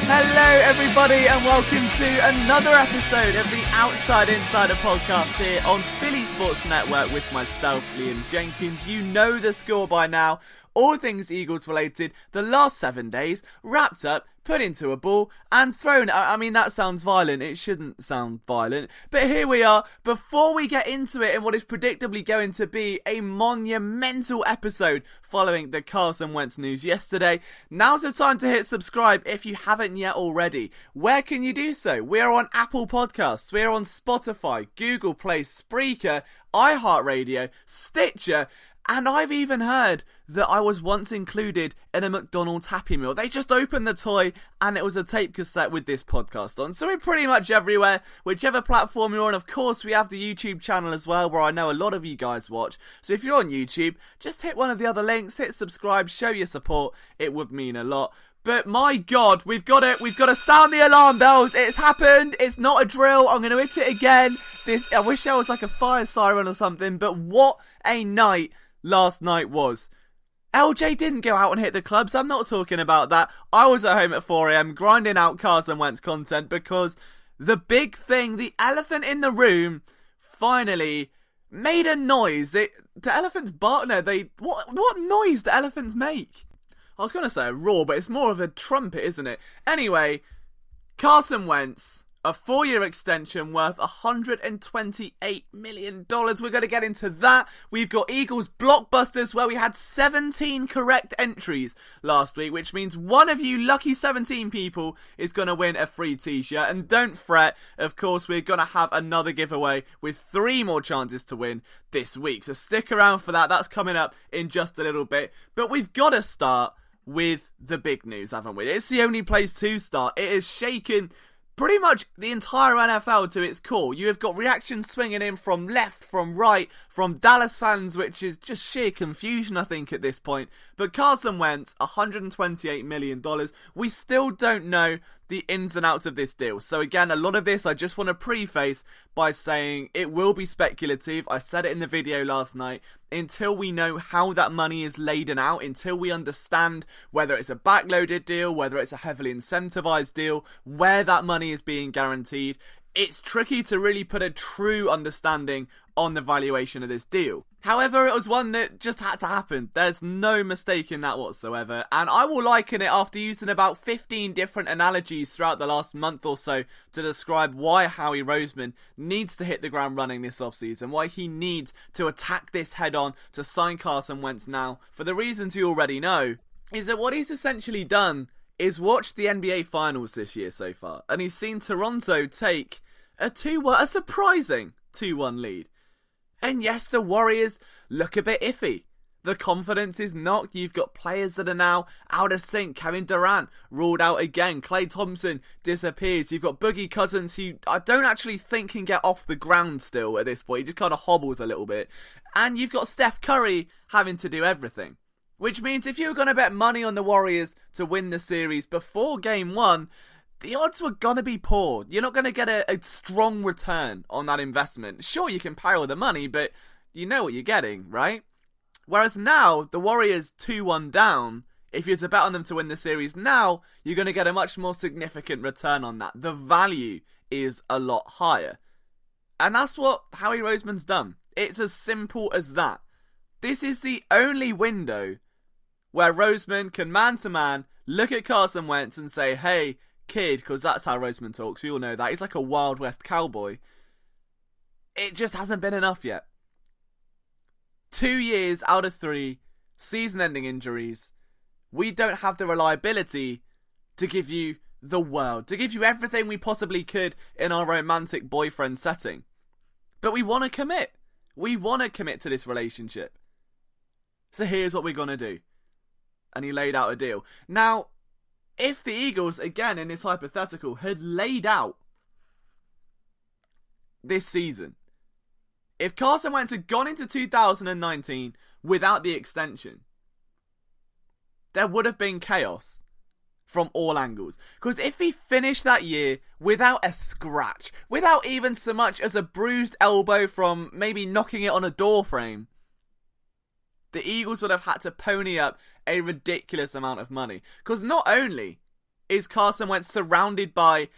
Hello everybody and welcome to another episode of the Outside Insider podcast here on Philly Sports Network with myself, Liam Jenkins. You know the score by now. All things Eagles related, the last 7 days, wrapped up, put into a ball and thrown. I mean, that sounds violent. It shouldn't sound violent. But here we are, before we get into it in what is predictably going to be a monumental episode following the Carson Wentz news yesterday. Now's the time to hit subscribe if you haven't yet already. Where can you do so? We are on Apple Podcasts, we are on Spotify, Google Play, Spreaker, iHeartRadio, Stitcher, and I've even heard that I was once included in a McDonald's Happy Meal. They just opened the toy and it was a tape cassette with this podcast on. So we're pretty much everywhere, whichever platform you're on. Of course, we have the YouTube channel as well, where I know a lot of you guys watch. So if you're on YouTube, just hit one of the other links, hit subscribe, show your support. It would mean a lot. But my God, we've got to sound the alarm bells. It's happened. It's not a drill. I'm going to hit it again. I wish there was like a fire siren or something, but what a night last night was. LJ didn't go out and hit the clubs. I'm not talking about that. I was at home at 4 a.m. grinding out Carson Wentz content because the big thing, the elephant in the room, finally made a noise. The elephants bark. No, what noise do elephants make? I was going to say a roar, but it's more of a trumpet, isn't it? Anyway, Carson Wentz, a 4-year extension worth $128 million. We're going to get into that. We've got Eagles blockbusters, where we had 17 correct entries last week, which means one of you lucky 17 people is going to win a free t-shirt. And don't fret, of course, we're going to have another giveaway with 3 more chances to win this week. So stick around for that. That's coming up in just a little bit. But we've got to start with the big news, haven't we? It's the only place to start. It is shaking pretty much the entire NFL to its core. You have got reactions swinging in from left, from right, from Dallas fans, which is just sheer confusion, I think, at this point. But Carson Wentz, $128 million. We still don't know the ins and outs of this deal. So again, a lot of this I just want to preface by saying it will be speculative. I said it in the video last night. Until we know how that money is laden out, until we understand whether it's a backloaded deal, whether it's a heavily incentivized deal, where that money is being guaranteed, it's tricky to really put a true understanding on the valuation of this deal. However, it was one that just had to happen. There's no mistake in that whatsoever. And I will liken it, after using about 15 different analogies throughout the last month or so to describe why Howie Roseman needs to hit the ground running this offseason, why he needs to attack this head on to sign Carson Wentz now, for the reasons you already know, is that what he's essentially done is watch the NBA Finals this year so far. And he's seen Toronto take a surprising 2-1 lead. And yes, the Warriors look a bit iffy. The confidence is knocked. You've got players that are now out of sync. Kevin Durant ruled out again. Klay Thompson disappears. You've got Boogie Cousins, who I don't actually think can get off the ground still at this point. He just kind of hobbles a little bit. And you've got Steph Curry having to do everything. Which means if you were going to bet money on the Warriors to win the series before Game 1, the odds were going to be poor. You're not going to get a strong return on that investment. Sure, you can pay all the money, but you know what you're getting, right? Whereas now, the Warriors 2-1 down, if you're to bet on them to win the series now, you're going to get a much more significant return on that. The value is a lot higher. And that's what Howie Roseman's done. It's as simple as that. This is the only window where Roseman can man-to-man look at Carson Wentz and say, hey, kid, because that's how Roseman talks, we all know that. He's like a Wild West cowboy. It just hasn't been enough yet. 2 years out of 3, season-ending injuries. We don't have the reliability to give you the world, to give you everything we possibly could in our romantic boyfriend setting. But we want to commit. We want to commit to this relationship. So here's what we're going to do. And he laid out a deal. Now, if the Eagles, again in this hypothetical, had laid out this season, if Carson Wentz had gone into 2019 without the extension, there would have been chaos from all angles. Because if he finished that year without a scratch, without even so much as a bruised elbow from maybe knocking it on a door frame, the Eagles would have had to pony up a ridiculous amount of money. Because not only is Carson Wentz surrounded by,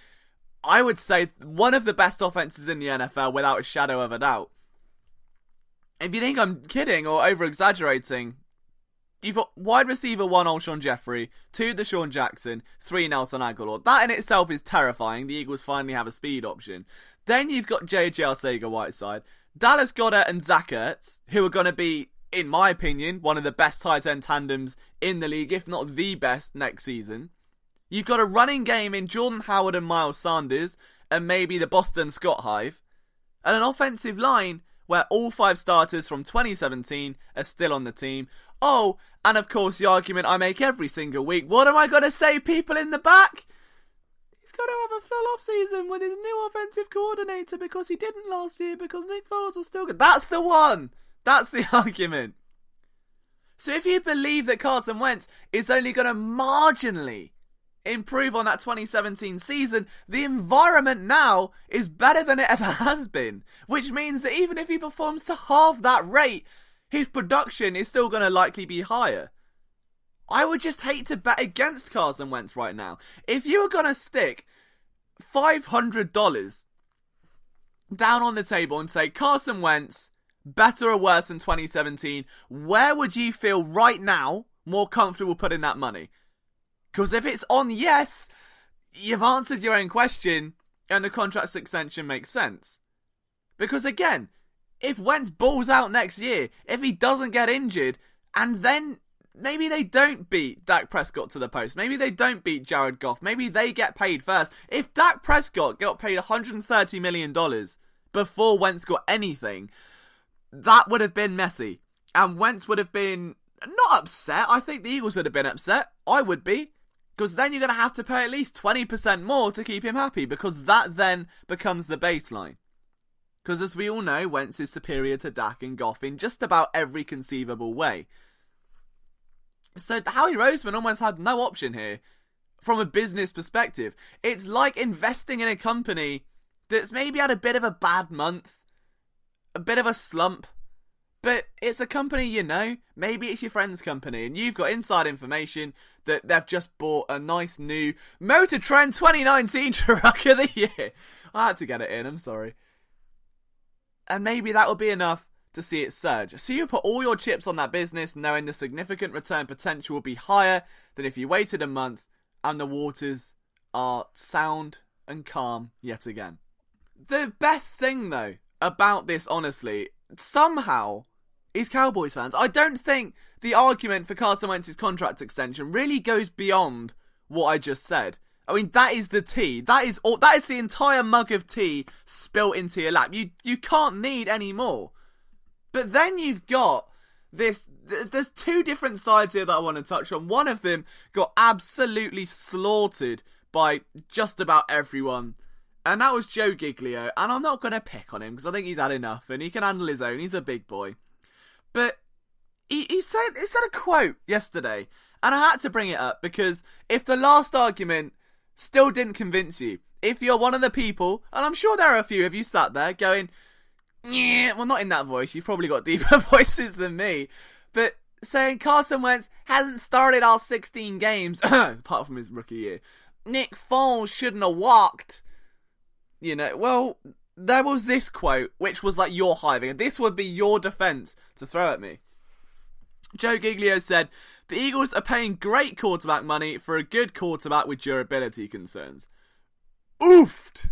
I would say, one of the best offenses in the NFL without a shadow of a doubt. If you think I'm kidding or over-exaggerating, you've got wide receiver 1, Alshon Jeffrey, 2, Deshaun Jackson, 3, Nelson Aguilar. That in itself is terrifying. The Eagles finally have a speed option. Then you've got J.J. Arcega-Whiteside, Dallas Goedert and Zach Ertz, who are going to be, in my opinion, one of the best tight end tandems in the league, if not the best, next season. You've got a running game in Jordan Howard and Miles Sanders, and maybe the Boston Scott Hive, and an offensive line where all 5 starters from 2017 are still on the team. Oh, and of course the argument I make every single week, what am I going to say, people in the back? He's got to have a full off-season with his new offensive coordinator because he didn't last year because Nick Foles was still good. That's the one! That's the argument. So if you believe that Carson Wentz is only going to marginally improve on that 2017 season, the environment now is better than it ever has been. Which means that even if he performs to half that rate, his production is still going to likely be higher. I would just hate to bet against Carson Wentz right now. If you were going to stick $500 down on the table and say, Carson Wentz, better or worse than 2017, where would you feel right now more comfortable putting that money? Because if it's on yes, you've answered your own question and the contract extension makes sense. Because again, if Wentz balls out next year, if he doesn't get injured, and then maybe they don't beat Dak Prescott to the post, maybe they don't beat Jared Goff, maybe they get paid first. If Dak Prescott got paid $130 million before Wentz got anything, that would have been messy. And Wentz would have been not upset. I think the Eagles would have been upset. I would be. Because then you're going to have to pay at least 20% more to keep him happy, because that then becomes the baseline. Because as we all know, Wentz is superior to Dak and Goff in just about every conceivable way. So Howie Roseman almost had no option here from a business perspective. It's like investing in a company that's maybe had a bit of a bad month, a bit of a slump, but it's a company you know. Maybe it's your friend's company and you've got inside information that they've just bought a nice new Motor Trend 2019 Truck of the Year. I had to get it in, I'm sorry. And maybe that will be enough to see it surge. So you put all your chips on that business knowing the significant return potential will be higher than if you waited a month and the waters are sound and calm yet again. The best thing though about this, honestly, somehow, is Cowboys fans. I don't think the argument for Carson Wentz's contract extension really goes beyond what I just said. I mean, that is the tea. That is the entire mug of tea spilt into your lap. You can't need any more. But then you've got this. There's 2 different sides here that I want to touch on. One of them got absolutely slaughtered by just about everyone, and that was Joe Giglio. And I'm not going to pick on him because I think he's had enough and he can handle his own. He's a big boy. But he said a quote yesterday, and I had to bring it up because if the last argument still didn't convince you, if you're one of the people, and I'm sure there are a few of you sat there going, yeah, well, not in that voice, you've probably got deeper voices than me, but saying Carson Wentz hasn't started all 16 games, apart from his rookie year, Nick Foles shouldn't have walked, you know, well, there was this quote, which was like your hiving, and this would be your defense to throw at me. Joe Giglio said, the Eagles are paying great quarterback money for a good quarterback with durability concerns. Oofed!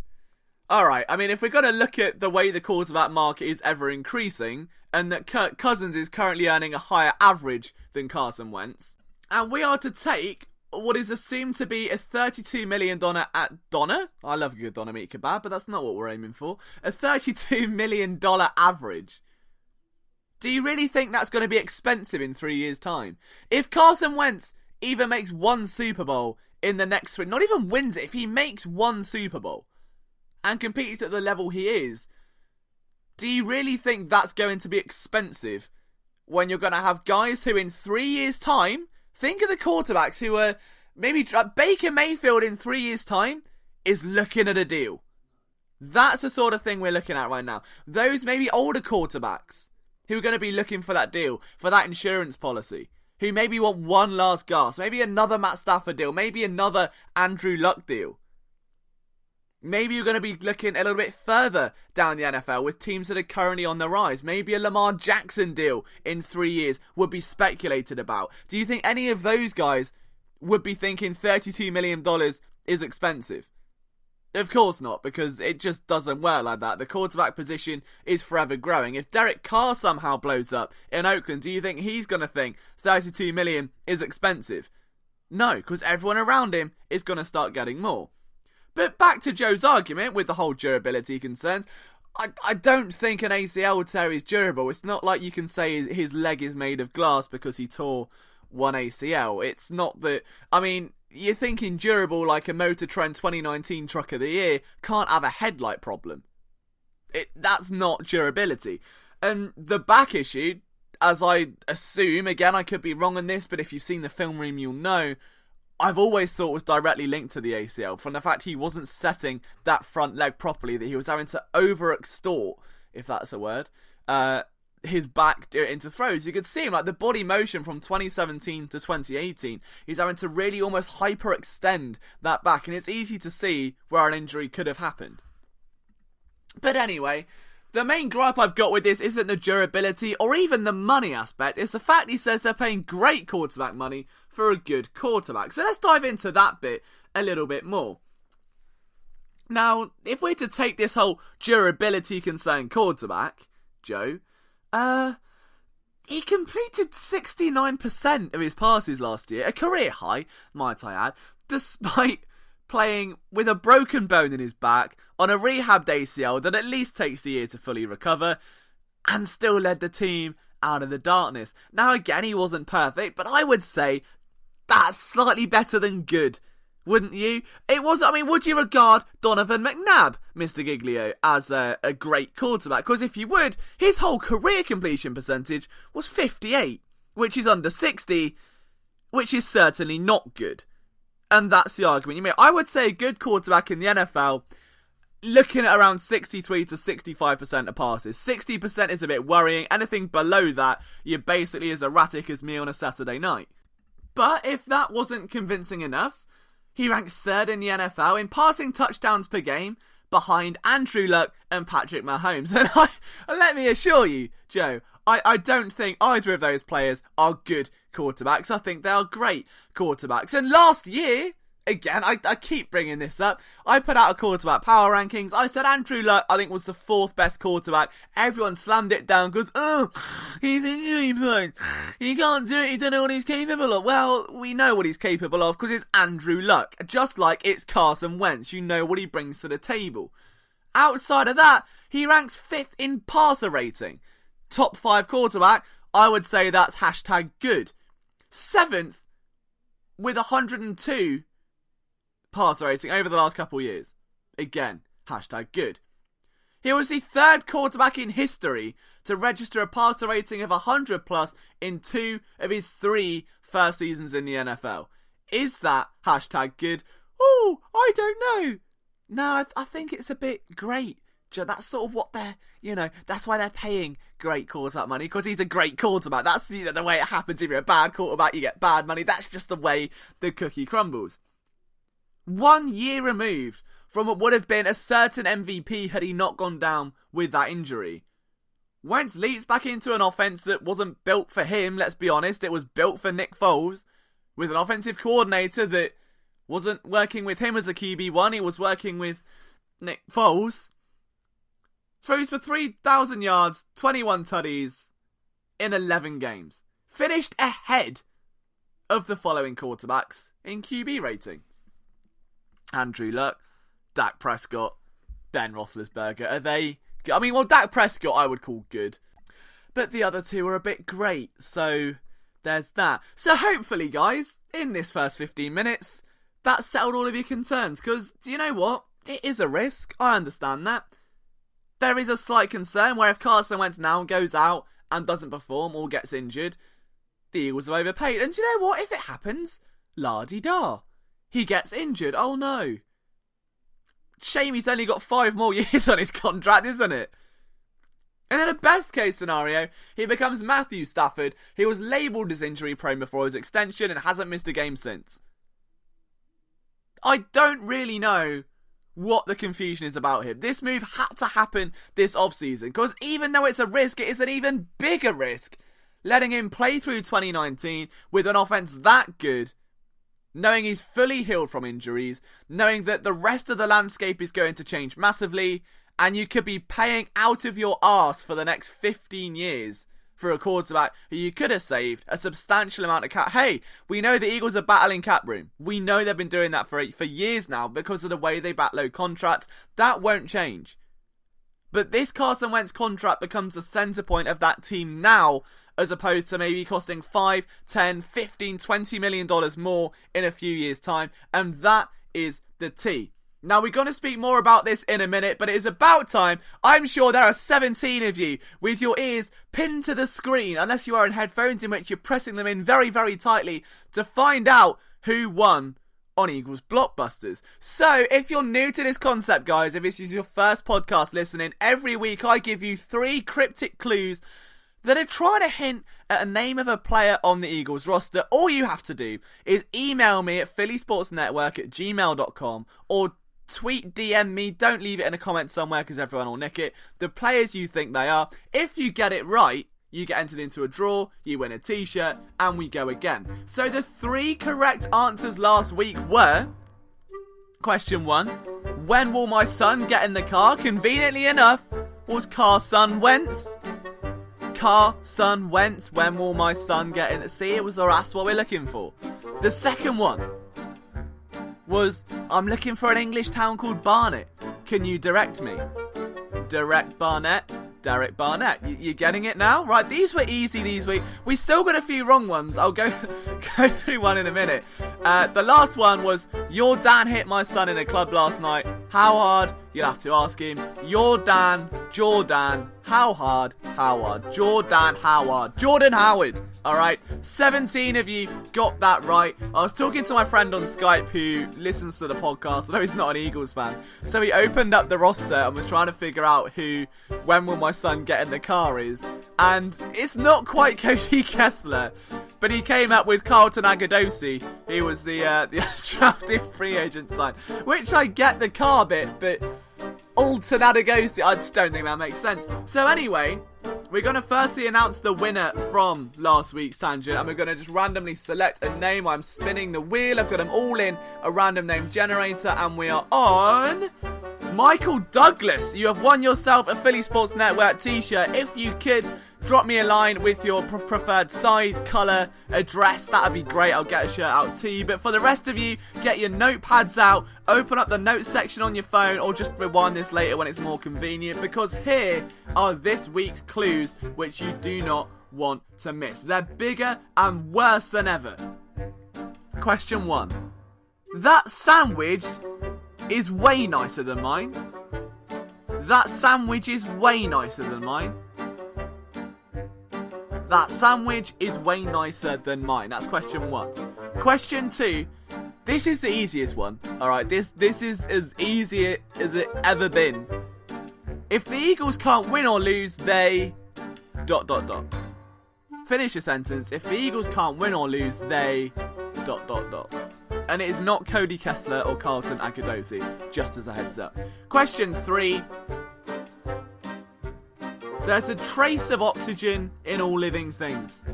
Alright, I mean, if we're going to look at the way the quarterback market is ever increasing, and that Kirk Cousins is currently earning a higher average than Carson Wentz, and we are to take what is assumed to be a $32 million at Donna. I love a good Donna meat kebab, but that's not what we're aiming for. A $32 million average. Do you really think that's going to be expensive in 3 years' time? If Carson Wentz even makes one Super Bowl in the next 3, not even wins it, if he makes one Super Bowl and competes at the level he is, do you really think that's going to be expensive when you're going to have guys who in 3 years' time, think of the quarterbacks who are maybe Baker Mayfield in 3 years' time is looking at a deal. That's the sort of thing we're looking at right now. Those maybe older quarterbacks who are going to be looking for that deal, for that insurance policy. who maybe want one last gasp, maybe another Matt Stafford deal, maybe another Andrew Luck deal. Maybe you're going to be looking a little bit further down the NFL with teams that are currently on the rise. Maybe a Lamar Jackson deal in 3 years would be speculated about. Do you think any of those guys would be thinking $32 million is expensive? Of course not, because it just doesn't work like that. The quarterback position is forever growing. If Derek Carr somehow blows up in Oakland, do you think he's going to think $32 million is expensive? No, because everyone around him is going to start getting more. But back to Joe's argument with the whole durability concerns, I don't think an ACL tear is durable. It's not like you can say his leg is made of glass because he tore one ACL. It's not that... I mean, you're thinking durable like a Motor Trend 2019 Truck of the Year can't have a headlight problem. That's not durability. And the back issue, as I assume, again, I could be wrong on this, but if you've seen the film room, you'll know... I've always thought was directly linked to the ACL from the fact he wasn't setting that front leg properly, that he was having to over-extort, if that's a word, his back into throws. You could see him, like the body motion from 2017 to 2018, he's having to really almost hyperextend that back, and it's easy to see where an injury could have happened. But anyway, the main gripe I've got with this isn't the durability or even the money aspect, it's the fact he says they're paying great quarterback money for a good quarterback. So let's dive into that bit a little bit more. Now, if we're to take this whole durability concern quarterback, Joe, he completed 69% of his passes last year, a career high, might I add, despite playing with a broken bone in his back on a rehabbed ACL that at least takes the year to fully recover, and still led the team out of the darkness. Now again, he wasn't perfect, but I would say that's slightly better than good, wouldn't you? Would you regard Donovan McNabb, Mr. Giglio, as a great quarterback? Because if you would, his whole career completion percentage was 58, which is under 60, which is certainly not good. And that's the argument you make. I would say a good quarterback in the NFL, looking at around 63 to 65% of passes. 60% is a bit worrying. Anything below that, you're basically as erratic as me on a Saturday night. But if that wasn't convincing enough, he ranks third in the NFL in passing touchdowns per game, behind Andrew Luck and Patrick Mahomes. And let me assure you, Joe, I don't think either of those players are good quarterbacks. I think they are great quarterbacks. And last year, again, I keep bringing this up, I put out a quarterback power rankings. I said Andrew Luck, I think, was the fourth best quarterback. Everyone slammed it down because, he's injury prone. He can't do it. He don't know what he's capable of. Well, we know what he's capable of because it's Andrew Luck. Just like it's Carson Wentz. You know what he brings to the table. Outside of that, he ranks 5th in passer rating. Top 5 quarterback, I would say that's hashtag good. 7th with 102 passer rating over the last couple of years. Again, hashtag good. He was the 3rd quarterback in history to register a passer rating of 100 plus in 2 of his 3 first seasons in the NFL. Is that hashtag good? Oh, I don't know. No, I think it's a bit great. That's sort of what they're, that's why they're paying great quarterback money, because he's a great quarterback. That's the way it happens. If you're a bad quarterback, you get bad money. That's just the way the cookie crumbles. 1 year removed from what would have been a certain MVP had he not gone down with that injury. Wentz leaps back into an offense that wasn't built for him, let's be honest. It was built for Nick Foles, with an offensive coordinator that wasn't working with him as a QB1. He was working with Nick Foles. Throws for 3,000 yards, 21 tutties in 11 games. Finished ahead of the following quarterbacks in QB rating. Andrew Luck, Dak Prescott, Ben Roethlisberger. Are they... Dak Prescott I would call good. But the other two are a bit great, so there's that. So hopefully, guys, in this first 15 minutes, that settled all of your concerns. Because, do you know what? It is a risk. I understand that. There is a slight concern where if Carson Wentz now goes out and doesn't perform or gets injured, the Eagles have overpaid. And do you know what? If it happens, la-di-da. He gets injured. Oh no. Shame he's only got 5 more years on his contract, isn't it? And in a best case scenario, he becomes Matthew Stafford. He was labelled as injury prone before his extension and hasn't missed a game since. I don't really know what the confusion is about here. This move had to happen this offseason, because even though it's a risk, it is an even bigger risk letting him play through 2019 with an offense that good, knowing he's fully healed from injuries, knowing that the rest of the landscape is going to change massively, and you could be paying out of your arse for the next 15 years for a quarterback who you could have saved a substantial amount of cap. Hey, we know the Eagles are battling cap room. We know they've been doing that for years now because of the way they backload contracts. That won't change. But this Carson Wentz contract becomes the centre point of that team now, as opposed to maybe costing $5, $10, $15, $20 million more in a few years' time. And that is the T. Now, we're going to speak more about this in a minute, but it is about time. I'm sure there are 17 of you with your ears pinned to the screen, unless you are in headphones in which you're pressing them in very, very tightly, to find out who won on Eagles Blockbusters. So, if you're new to this concept, guys, if this is your first podcast listening, every week I give you 3 cryptic clues that are trying to hint at a name of a player on the Eagles roster. All you have to do is email me at phillysportsnetwork@gmail.com or tweet, DM me. Don't leave it in a comment somewhere because everyone will nick it. The players you think they are. If you get it right, you get entered into a draw, you win a t-shirt, and we go again. So the 3 correct answers last week were: question 1, when will my son get in the car? Conveniently enough, was Carson Wentz. Carson Wentz, when will my son get in? See, it was that's what we're looking for. The second one was, I'm looking for an English town called Barnet. Can you direct me? Direct Barnet. Derek Barnett. You're getting it now? Right, these were easy these week. We still got a few wrong ones. I'll go through one in a minute. The last one was, your Dan hit my son in a club last night. How hard? You'll have to ask him. Jordan, how hard? Jordan Howard. Alright, 17 of you got that right. I was talking to my friend on Skype who listens to the podcast, although he's not an Eagles fan. So he opened up the roster and was trying to figure out who When Will My Son Get in the Car is. And it's not quite Cody Kessler, but he came up with Carlton Agadosi. He was the drafted free agent sign. Which I get the car bit, but Alton Agadosi, I just don't think that makes sense. So anyway, we're going to firstly announce the winner from last week's tangent, and we're going to just randomly select a name. I'm spinning the wheel. I've got them all in a random name generator, and we are on Michael Douglas. You have won yourself a Philly Sports Network t-shirt. If you could drop me a line with your preferred size, colour, address, that'd be great. I'll get a shirt out to you. But for the rest of you, get your notepads out, open up the notes section on your phone, or just rewind this later when it's more convenient, because here are this week's clues which you do not want to miss. They're bigger and worse than ever. Question 1. That sandwich is way nicer than mine. That sandwich is way nicer than mine. That sandwich is way nicer than mine. That's question 1. Question 2. This is the easiest one. Alright, this is as easy as it ever been. If the Eagles can't win or lose, they... ... Finish your sentence. If the Eagles can't win or lose, they... ... And it is not Cody Kessler or Carlton Agadosi, just as a heads up. Question 3. There's a trace of oxygen in all living things.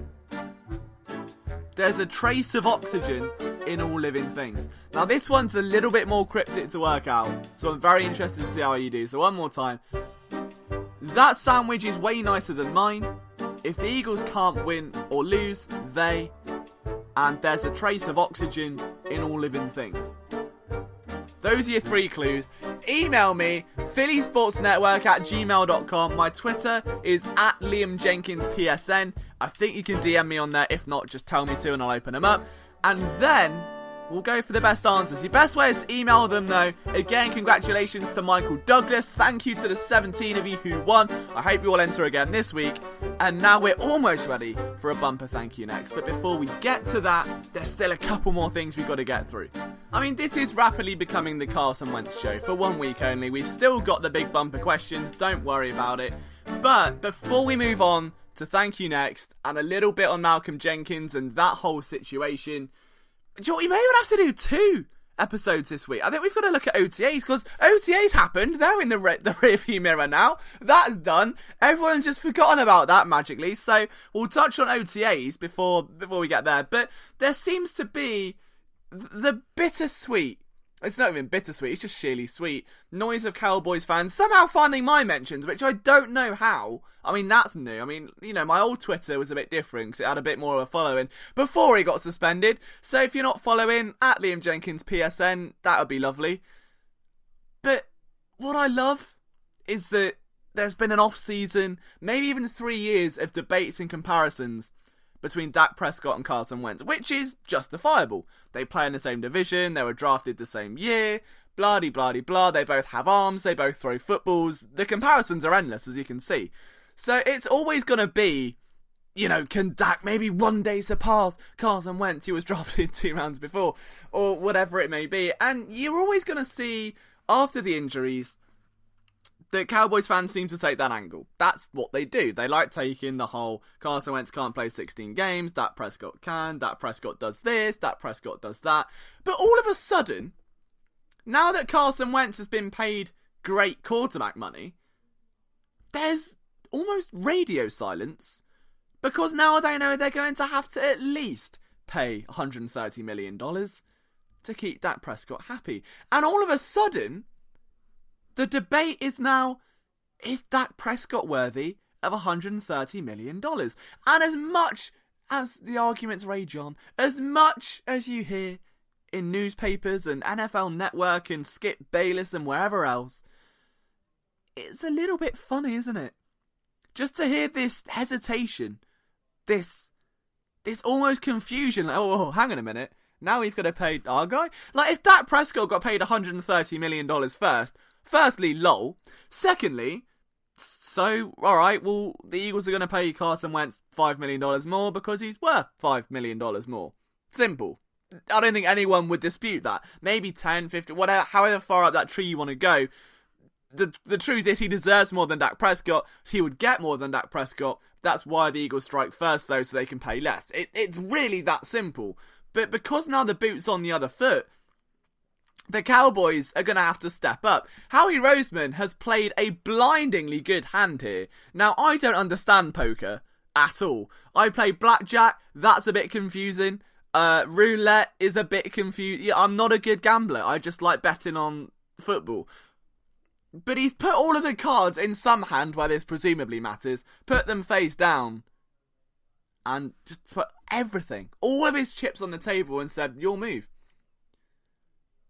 There's a trace of oxygen in all living things. Now this one's a little bit more cryptic to work out, so I'm very interested to see how you do. So one more time. That sandwich is way nicer than mine. If the Eagles can't win or lose, they... And there's a trace of oxygen in all living things. Those are your 3 clues. Email me, phillysportsnetwork@gmail.com. My Twitter is @LiamJenkinsPSN. I think you can DM me on there. If not, just tell me to and I'll open them up. And then we'll go for the best answers. Your best way is to email them, though. Again, congratulations to Michael Douglas. Thank you to the 17 of you who won. I hope you all enter again this week. And now we're almost ready for a bumper thank you next. But before we get to that, there's still a couple more things we've got to get through. I mean, this is rapidly becoming the Carson Wentz show. For 1 week only, we've still got the big bumper questions, don't worry about it. But before we move on to thank you next, and a little bit on Malcolm Jenkins and that whole situation, do you know what, we may even have to do 2 episodes this week. I think we've got to look at OTAs, because OTAs happened. They're in the rearview mirror now. That's done. Everyone's just forgotten about that magically. So we'll touch on OTAs before we get there. But there seems to be the bittersweet, it's not even bittersweet, it's just sheerly sweet noise of Cowboys fans somehow finding my mentions, which I don't know how. I mean, that's new. I mean, you know, my old Twitter was a bit different because it had a bit more of a following before he got suspended. So if you're not following, at Liam Jenkins PSN, that would be lovely. But what I love is that there's been an off-season, maybe even 3 years of debates and comparisons between Dak Prescott and Carson Wentz, which is justifiable. They play in the same division, they were drafted the same year, blah-de-blah-de-blah, they both have arms, they both throw footballs. The comparisons are endless, as you can see. So it's always going to be, you know, can Dak maybe one day surpass Carson Wentz, who was drafted 2 rounds before, or whatever it may be. And you're always going to see, after the injuries, that Cowboys fans seem to take that angle. That's what they do. They like taking the whole Carson Wentz can't play 16 games, Dak Prescott can, Dak Prescott does this, Dak Prescott does that. But all of a sudden, now that Carson Wentz has been paid great quarterback money, there's almost radio silence, because now they know they're going to have to at least pay $130 million to keep Dak Prescott happy. And all of a sudden, the debate is now, is Dak Prescott worthy of $130 million? And as much as the arguments rage on, as much as you hear in newspapers and NFL Network and Skip Bayless and wherever else, it's a little bit funny, isn't it? Just to hear this hesitation, this almost confusion, like, oh, hang on a minute, now we've got to pay our guy? Like, if Dak Prescott got paid $130 million firstly, lol. Secondly, so, alright, well, the Eagles are going to pay Carson Wentz $5 million more because he's worth $5 million more. Simple. I don't think anyone would dispute that. Maybe 10, 50, whatever, however far up that tree you want to go. The truth is he deserves more than Dak Prescott. He would get more than Dak Prescott. That's why the Eagles strike first, though, so they can pay less. It's really that simple. But because now the boot's on the other foot, the Cowboys are going to have to step up. Howie Roseman has played a blindingly good hand here. Now, I don't understand poker at all. I play blackjack. That's a bit confusing. Roulette is a bit confusing. Yeah, I'm not a good gambler. I just like betting on football. But he's put all of the cards in some hand where this presumably matters, put them face down, and just put everything, all of his chips on the table and said, your move.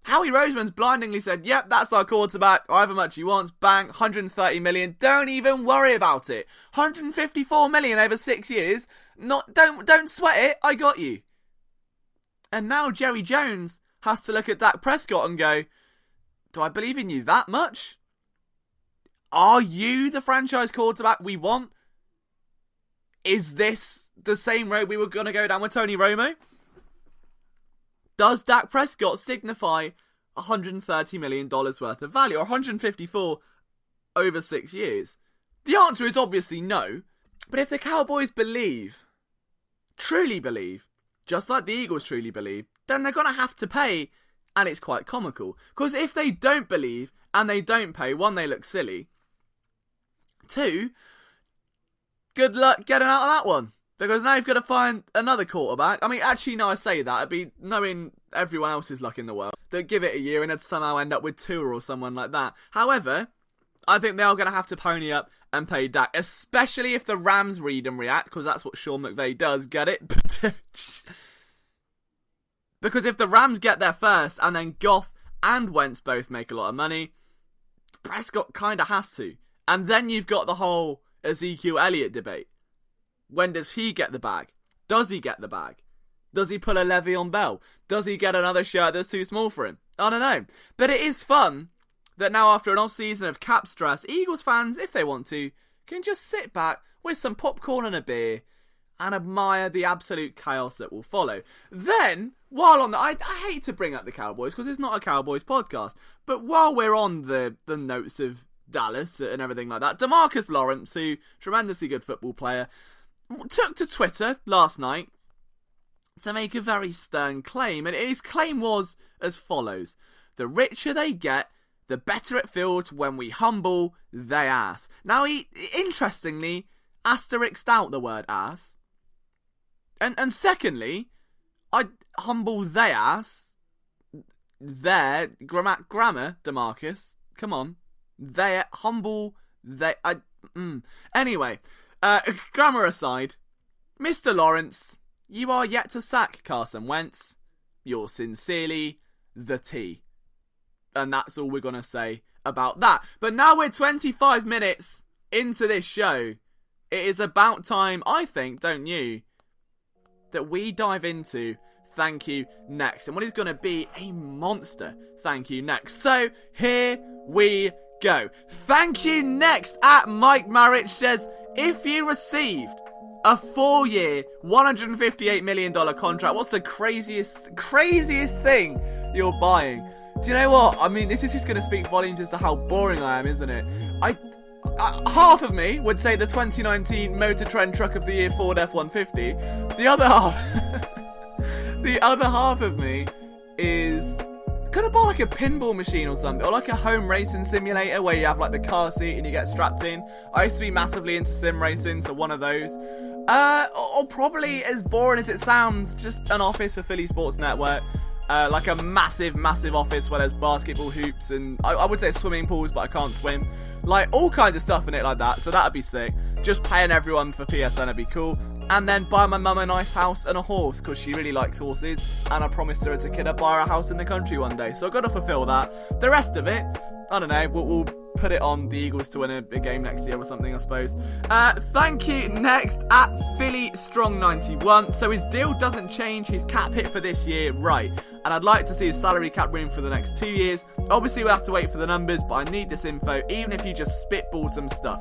Howie Roseman's blindingly said, yep, that's our quarterback, however much he wants, bang, $130 million, don't even worry about it. $154 million over 6 years, don't sweat it, I got you. And now Jerry Jones has to look at Dak Prescott and go, do I believe in you that much? Are you the franchise quarterback we want? Is this the same road we were going to go down with Tony Romo? Does Dak Prescott signify $130 million worth of value, or 154 over 6 years? The answer is obviously no. But if the Cowboys believe, truly believe, just like the Eagles truly believe, then they're going to have to pay, and it's quite comical. Because if they don't believe, and they don't pay, one, they look silly. Two, good luck getting out of that one. Because now you've got to find another quarterback. I mean, actually, no, I say that. It'd be knowing everyone else's luck in the world. They'd give it a year and they'd somehow end up with Tua or someone like that. However, I think they are going to have to pony up and pay Dak. Especially if the Rams read and react, because that's what Sean McVay does, get it? Because if the Rams get there first and then Goff and Wentz both make a lot of money, Prescott kind of has to. And then you've got the whole Ezekiel Elliott debate. When does he get the bag? Does he get the bag? Does he pull a Le'Veon Bell? Does he get another shirt that's too small for him? I don't know. But it is fun that now after an off-season of cap stress, Eagles fans, if they want to, can just sit back, with some popcorn and a beer and admire the absolute chaos that will follow. Then, while on the... I hate to bring up the Cowboys because it's not a Cowboys podcast, but while we're on the notes of Dallas and everything like that, DeMarcus Lawrence, who tremendously good football player, took to Twitter last night to make a very stern claim, and his claim was as follows: the richer they get, the better it feels when we humble they ass. Now, he, interestingly, asterisked out the word ass. And secondly, I humble they ass. Their grammar, DeMarcus. Come on. They humble they... Anyway, grammar aside, Mr. Lawrence, you are yet to sack Carson Wentz. You're sincerely the T. And that's all we're going to say about that. But now we're 25 minutes into this show. It is about time, I think, don't you, that we dive into Thank You Next. And what is going to be a monster Thank You Next. So, here we go. Thank You Next at Mike Marich says, if you received a 4-year, $158 million contract, what's the craziest thing you're buying? Do you know what? I mean, this is just going to speak volumes as to how boring I am, isn't it? Half of me would say the 2019 Motor Trend Truck of the Year Ford F-150. The other half of me is gonna buy like a pinball machine or something, or like a home racing simulator where you have like the car seat and you get strapped in. I used to be massively into sim racing, so one of those. Or probably, as boring as it sounds, just an office for Philly Sports Network. Like a massive office where there's basketball hoops and I would say swimming pools, but I can't swim. Like all kinds of stuff in it like that, so that'd be sick. Just paying everyone for PSN would be cool. And then buy my mum a nice house and a horse, because she really likes horses. And I promised her as a kid I'd buy her a house in the country one day, so I've got to fulfill that. The rest of it, I don't know, we'll put it on the Eagles to win a game next year or something, I suppose. Thank you next at Philly Strong 91. So his deal doesn't change, his cap hit for this year, right. And I'd like to see his salary cap room for the next 2 years. Obviously we'll have to wait for the numbers, but I need this info, even if you just spitball some stuff.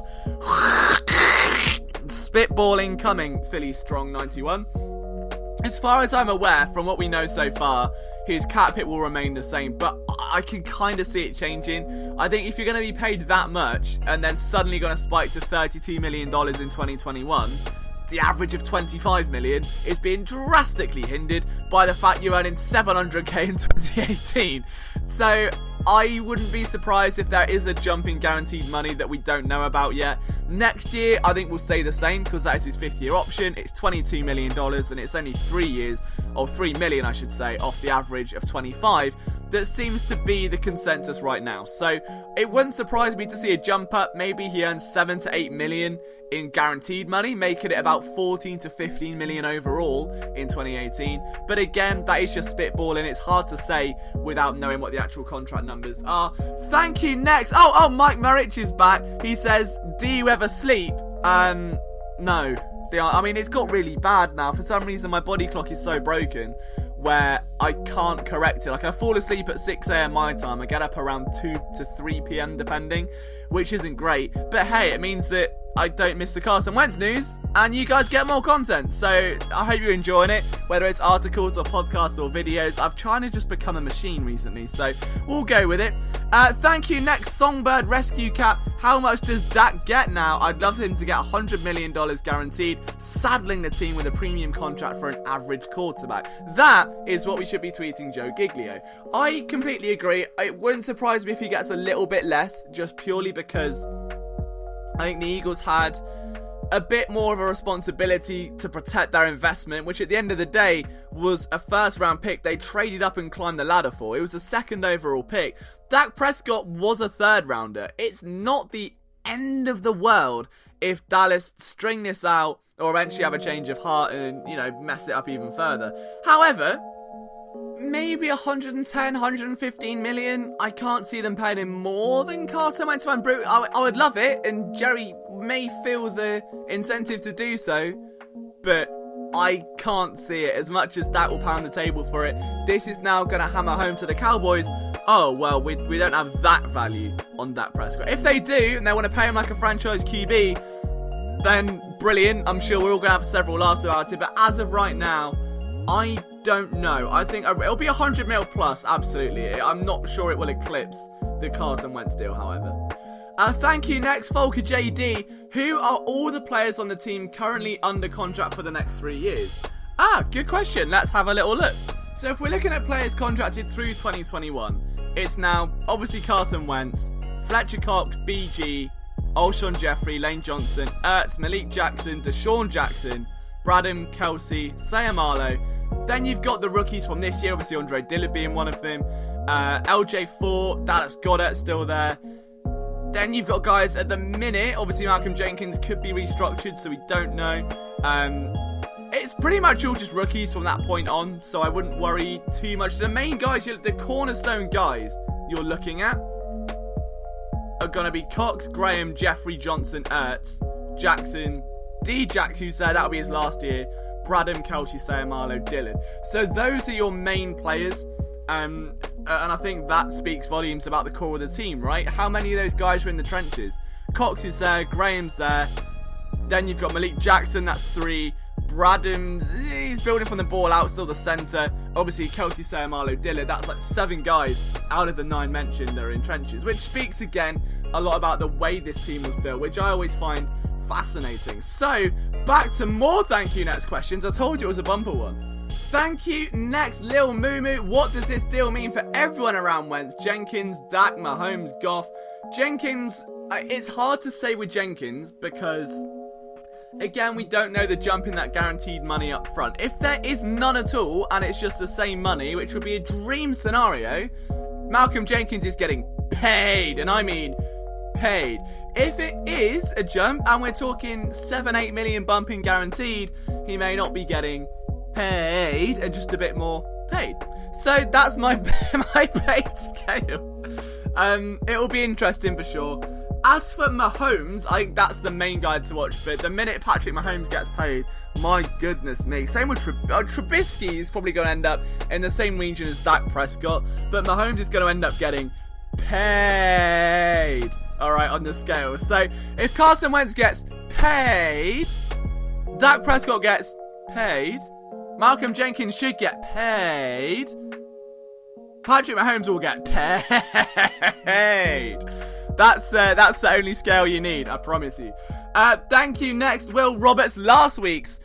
Spitballing coming, Philly Strong 91. As far as I'm aware, from what we know so far, his cap hit will remain the same, but I can kind of see it changing. I think if you're going to be paid that much, and then suddenly going to spike to $32 million in 2021, the average of $25 million is being drastically hindered by the fact you're earning $700k in 2018. So I wouldn't be surprised if there is a jump in guaranteed money that we don't know about yet. Next year, I think we'll stay the same because that is his 5th year option. It's $22 million and it's only 3 years, or $3 million I should say, off the average of 25. That seems to be the consensus right now. So it wouldn't surprise me to see a jump up. Maybe he earns 7 to 8 million in guaranteed money, making it about 14 to 15 million overall in 2018. But again, that is just spitballing. It's hard to say without knowing what the actual contract numbers are. Thank you. Next. Oh, Mike Marich is back. He says, do you ever sleep? No. I mean, it's got really bad now. For some reason, my body clock is so broken where I can't correct it. Like, I fall asleep at 6 a.m. my time. I get up around 2 to 3 p.m. depending, which isn't great. But hey, it means that I don't miss the Carson Wentz news, and you guys get more content. So I hope you're enjoying it, whether it's articles or podcasts or videos. I've tried to just become a machine recently, so we'll go with it. Thank you. Next, Songbird Rescue Cap. How much does Dak get now? I'd love him to get $100 million guaranteed, saddling the team with a premium contract for an average quarterback. That is what we should be tweeting Joe Giglio. I completely agree. It wouldn't surprise me if he gets a little bit less, just purely because I think the Eagles had a bit more of a responsibility to protect their investment, which at the end of the day was a first-round pick they traded up and climbed the ladder for. It was a second overall pick. Dak Prescott was a third-rounder. It's not the end of the world if Dallas string this out or eventually have a change of heart and, mess it up even further. However, maybe 110, 115 million. I can't see them paying him more than Carson Wentz. I would love it, and Jerry may feel the incentive to do so, but I can't see it. As much as Dak will pound the table for it, this is now going to hammer home to the Cowboys. Oh, well, we don't have that value on Dak Prescott. If they do, and they want to pay him like a franchise QB, then brilliant. I'm sure we're all going to have several laughs about it. But as of right now, I don't know. I think it'll be 100 mil plus, absolutely. I'm not sure it will eclipse the Carson Wentz deal, however. Thank you. Next, Volker JD. Who are all the players on the team currently under contract for the next 3 years? Good question. Let's have a little look. So if we're looking at players contracted through 2021, it's now obviously Carson Wentz, Fletcher Cox, BG, Alshon Jeffrey, Lane Johnson, Ertz, Malik Jackson, Deshaun Jackson, Bradham, Kelsey, Sayamalo. Then you've got the rookies from this year, obviously Andre Dillard being one of them. LJ4, Dallas Goddard still there. Then you've got guys at the minute, obviously Malcolm Jenkins could be restructured, so we don't know. It's pretty much all just rookies from that point on, so I wouldn't worry too much. The main guys, the cornerstone guys you're looking at are going to be Cox, Graham, Jeffrey, Johnson, Ertz, Jackson, D-Jax, who said that'll be his last year, Bradham, Kelsey, Sayamalo, Dillard. So those are your main players. And I think that speaks volumes about the core of the team, right? How many of those guys are in the trenches? Cox is there, Graham's there. Then you've got Malik Jackson, that's 3. Bradham, he's building from the ball out, still the centre. Obviously, Kelsey, Sayamalo, Dillard, that's like 7 guys out of the 9 mentioned that are in trenches, which speaks again a lot about the way this team was built, which I always find fascinating. So, back to more thank you next questions. I told you it was a bumper one. Thank you. Next, Lil Moo. What does this deal mean for everyone around Wentz? Jenkins, Dak, Mahomes, Goff. Jenkins, it's hard to say with Jenkins because, again, we don't know the jump in that guaranteed money up front. If there is none at all and it's just the same money, which would be a dream scenario, Malcolm Jenkins is getting paid, and I mean paid. If it is a jump and we're talking 7-8 million bumping guaranteed, he may not be getting paid and just a bit more paid. So that's my pay scale. It'll be interesting for sure. As for Mahomes, I think that's the main guy to watch. But the minute Patrick Mahomes gets paid, my goodness me. Same with Trubisky is probably going to end up in the same region as Dak Prescott. But Mahomes is going to end up getting paid. Alright, on the scale. So if Carson Wentz gets paid, Dak Prescott gets paid, Malcolm Jenkins should get paid, Patrick Mahomes will get paid. That's the only scale you need, I promise you. Thank you. Next, Will Roberts, last week's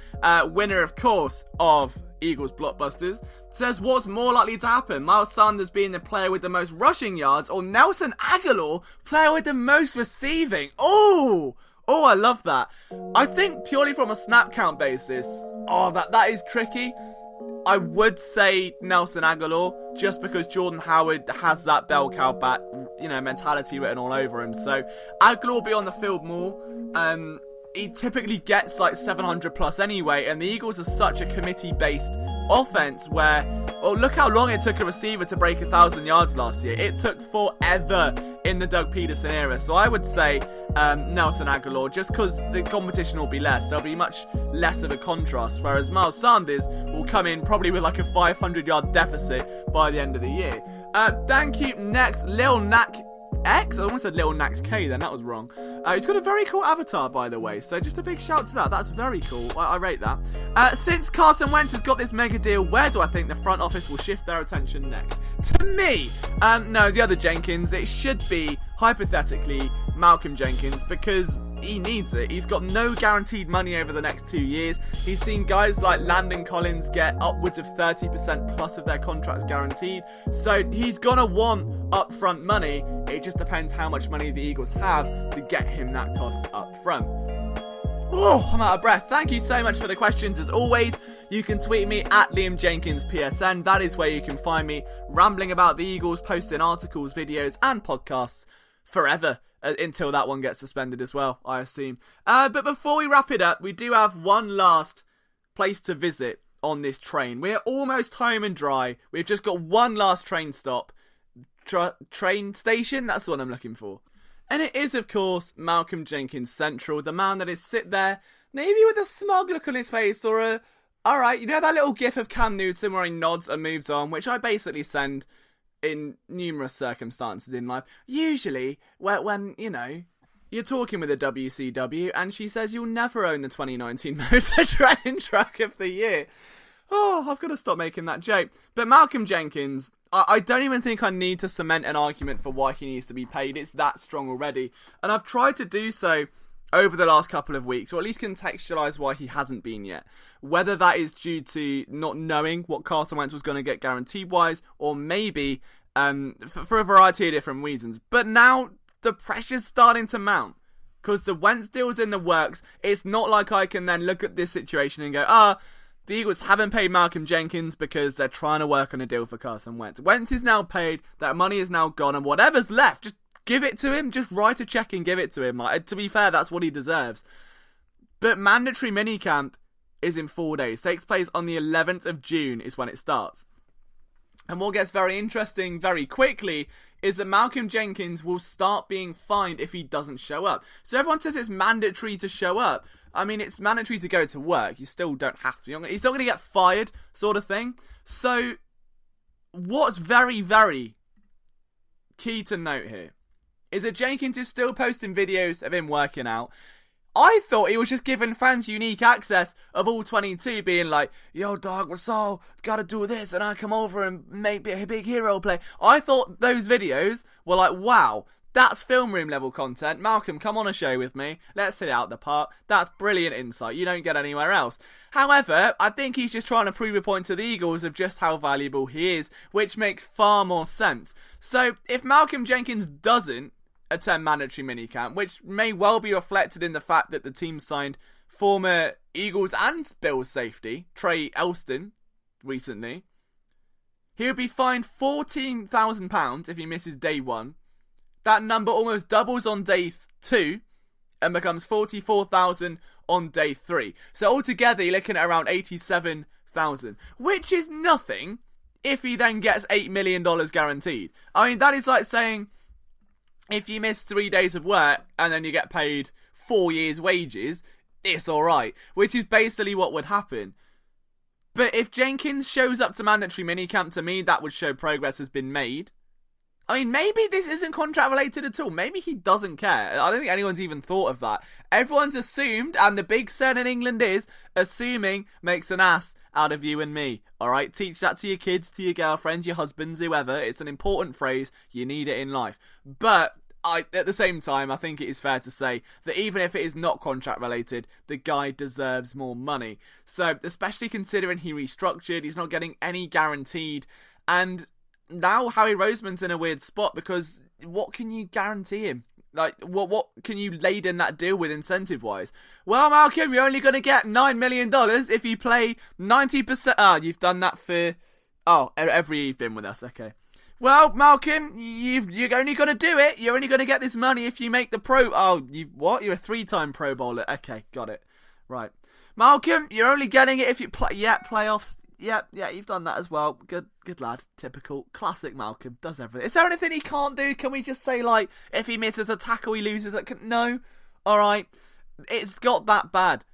winner, of course, of Eagles Blockbusters, says, what's more likely to happen? Miles Sanders being the player with the most rushing yards, or Nelson Aguilar, player with the most receiving? Oh, I love that. I think purely from a snap count basis, that is tricky. I would say Nelson Aguilar, just because Jordan Howard has that bell cow bat, mentality written all over him. So Aguilar will be on the field more. He typically gets like 700 plus anyway, and the Eagles are such a committee-based offense where, look how long it took a receiver to break 1,000 yards last year. It took forever in the Doug Peterson era. So I would say Nelson Aguilar, just because the competition will be less. There'll be much less of a contrast, whereas Miles Sanders will come in probably with like a 500-yard deficit by the end of the year. Thank you. Next, Lil Nak X. I almost said Lil Nax K then, that was wrong. He's got a very cool avatar, by the way, so just a big shout to that. That's very cool. I rate that. Since Carson Wentz has got this mega deal, where do I think the front office will shift their attention next? To me, no, the other Jenkins. It should be, hypothetically, Malcolm Jenkins, because he needs it. He's got no guaranteed money over the next 2 years. He's seen guys like Landon Collins get upwards of 30% plus of their contracts guaranteed. So he's going to want upfront money. It just depends how much money the Eagles have to get him that cost up front. Oh, I'm out of breath. Thank you so much for the questions. As always, you can tweet me at Liam Jenkins PSN. That is where you can find me rambling about the Eagles, posting articles, videos, and podcasts forever. Until that one gets suspended as well, I assume. But before we wrap it up, we do have one last place to visit on this train. We're almost home and dry. We've just got one last train stop. Train station? That's the one I'm looking for. And it is, of course, Malcolm Jenkins Central, the man that is sit there, maybe with a smug look on his face, or alright, you know that little gif of Cam Newton where he nods and moves on, which I basically send in numerous circumstances in life. Usually, when you're talking with the WCW, and she says you'll never own the 2019 Motor Trend Truck of the Year. Oh, I've got to stop making that joke. But Malcolm Jenkins, I don't even think I need to cement an argument for why he needs to be paid. It's that strong already. And I've tried to do so over the last couple of weeks, or at least contextualise why he hasn't been yet. Whether that is due to not knowing what Carson Wentz was going to get guaranteed-wise, or maybe for a variety of different reasons. But now the pressure's starting to mount, because the Wentz deal's in the works. It's not like I can then look at this situation and go, the Eagles haven't paid Malcolm Jenkins because they're trying to work on a deal for Carson Wentz. Wentz is now paid, that money is now gone, and whatever's left, just give it to him. Just write a check and give it to him. To be fair, that's what he deserves. But mandatory minicamp is in 4 days. Takes place on the 11th of June is when it starts. And what gets very interesting very quickly is that Malcolm Jenkins will start being fined if he doesn't show up. So everyone says it's mandatory to show up. I mean, it's mandatory to go to work. You still don't have to. He's not going to get fired, sort of thing. So what's very, very key to note here is that Jenkins is still posting videos of him working out. I thought he was just giving fans unique access of all 22, being like, yo, dog, what's all? Gotta do this, and I come over and make a big hero play. I thought those videos were like, wow, that's film room level content. Malcolm, come on a show with me. Let's hit it out the park. That's brilliant insight. You don't get anywhere else. However, I think he's just trying to prove a point to the Eagles of just how valuable he is, which makes far more sense. So, if Malcolm Jenkins doesn't attend mandatory minicamp, which may well be reflected in the fact that the team signed former Eagles and Bills safety Trey Elston recently, he would be fined £14,000 if he misses day 1. That number almost doubles on day 2 and becomes $44,000 on day 3. So altogether you're looking at around $87,000, which is nothing if he then gets $8 million guaranteed. I mean, that is like saying if you miss 3 days of work and then you get paid 4 years' wages, it's alright. Which is basically what would happen. But if Jenkins shows up to mandatory minicamp, to me, that would show progress has been made. I mean, maybe this isn't contract related at all. Maybe he doesn't care. I don't think anyone's even thought of that. Everyone's assumed, and the big saying in England is, assuming makes an ass out of you and me. Alright, teach that to your kids, to your girlfriends, your husbands, whoever. It's an important phrase. You need it in life. But at the same time, I think it is fair to say that even if it is not contract related, the guy deserves more money. So, especially considering he restructured, he's not getting any guaranteed, and now Howie Roseman's in a weird spot because what can you guarantee him? Like, what can you lay in that deal with incentive-wise? Well, Malcolm, you're only going to get $9 million if you play 90%. You've done that for... every you've been with us, okay. Well, Malcolm, you're only going to do it. You're only going to get this money if you make the pro... what? You're a 3-time Pro Bowler. Okay, got it. Right. Malcolm, you're only getting it if you play... Yeah, playoffs... Yeah, you've done that as well. Good lad. Typical. Classic Malcolm. Does everything. Is there anything he can't do? Can we just say, like, if he misses a tackle, he loses? No? Alright. It's got that bad.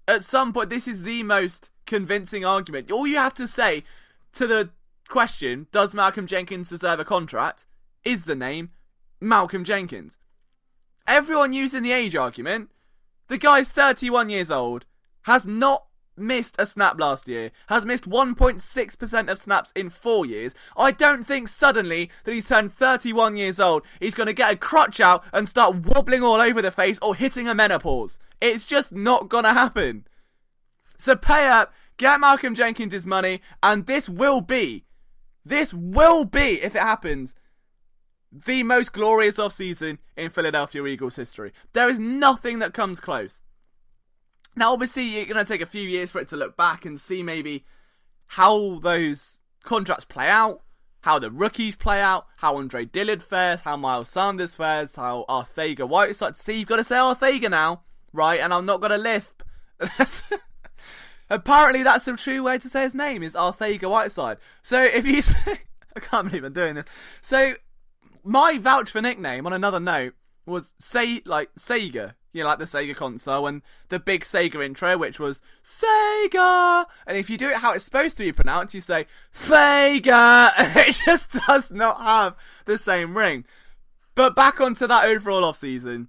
At some point, this is the most convincing argument. All you have to say to the question, does Malcolm Jenkins deserve a contract, is the name Malcolm Jenkins. Everyone using the age argument, the guy's 31 years old, has not missed a snap last year, has missed 1.6% of snaps in 4 years. I don't think suddenly that he's turned 31 years old, he's going to get a crutch out and start wobbling all over the face or hitting a menopause. It's just not going to happen. So pay up, get Malcolm Jenkins his money, and this will be, if it happens, the most glorious offseason in Philadelphia Eagles history. There is nothing that comes close. Now, obviously, you're going to take a few years for it to look back and see maybe how those contracts play out, how the rookies play out, how Andre Dillard fares, how Miles Sanders fares, how Arthega-Whiteside. See, you've got to say Arthega now, right? And I'm not going to lisp. Apparently, that's a true way to say his name, is Arthega-Whiteside. So, if you say... I can't believe I'm doing this. So, my vouch for nickname, on another note, was Sega. You know, like the Sega console and the big Sega intro, which was Sega. And if you do it how it's supposed to be pronounced, you say Sega. And it just does not have the same ring. But back onto that overall offseason.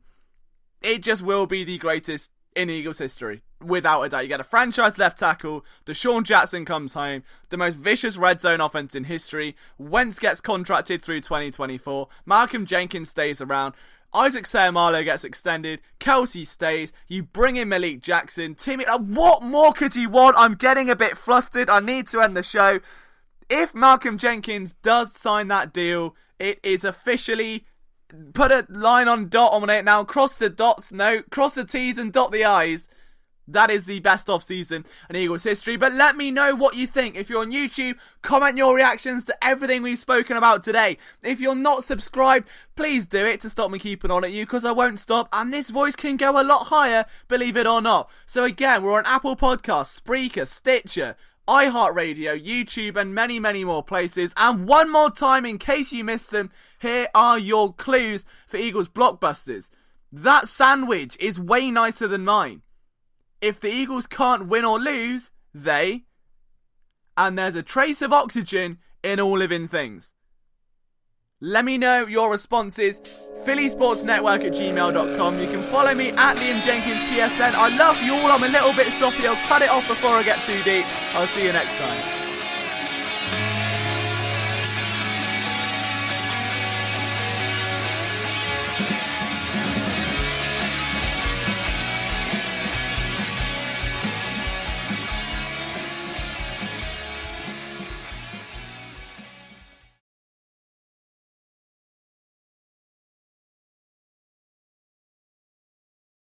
it just will be the greatest in Eagles history, without a doubt. You get a franchise left tackle, Deshaun Jackson comes home, the most vicious red zone offense in history, Wentz gets contracted through 2024, Malcolm Jenkins stays around, Isaac Seumalo gets extended, Kelsey stays, you bring in Malik Jackson, Timmy, what more could you want? I'm getting a bit flustered, I need to end the show. If Malcolm Jenkins does sign that deal, it is officially, put a line on dot on it now, cross the dots, no, cross the T's and dot the I's. That is the best off-season in Eagles history. But let me know what you think. If you're on YouTube, comment your reactions to everything we've spoken about today. If you're not subscribed, please do it to stop me keeping on at you, because I won't stop. And this voice can go a lot higher, believe it or not. So again, we're on Apple Podcasts, Spreaker, Stitcher, iHeartRadio, YouTube, and many, many more places. And one more time, in case you missed them, here are your clues for Eagles blockbusters. That sandwich is way nicer than mine. If the Eagles can't win or lose, and there's a trace of oxygen in all living things. Let me know your responses. phillysportsnetwork@gmail.com. You can follow me at Liam Jenkins PSN. I love you all. I'm a little bit soppy. I'll cut it off before I get too deep. I'll see you next time.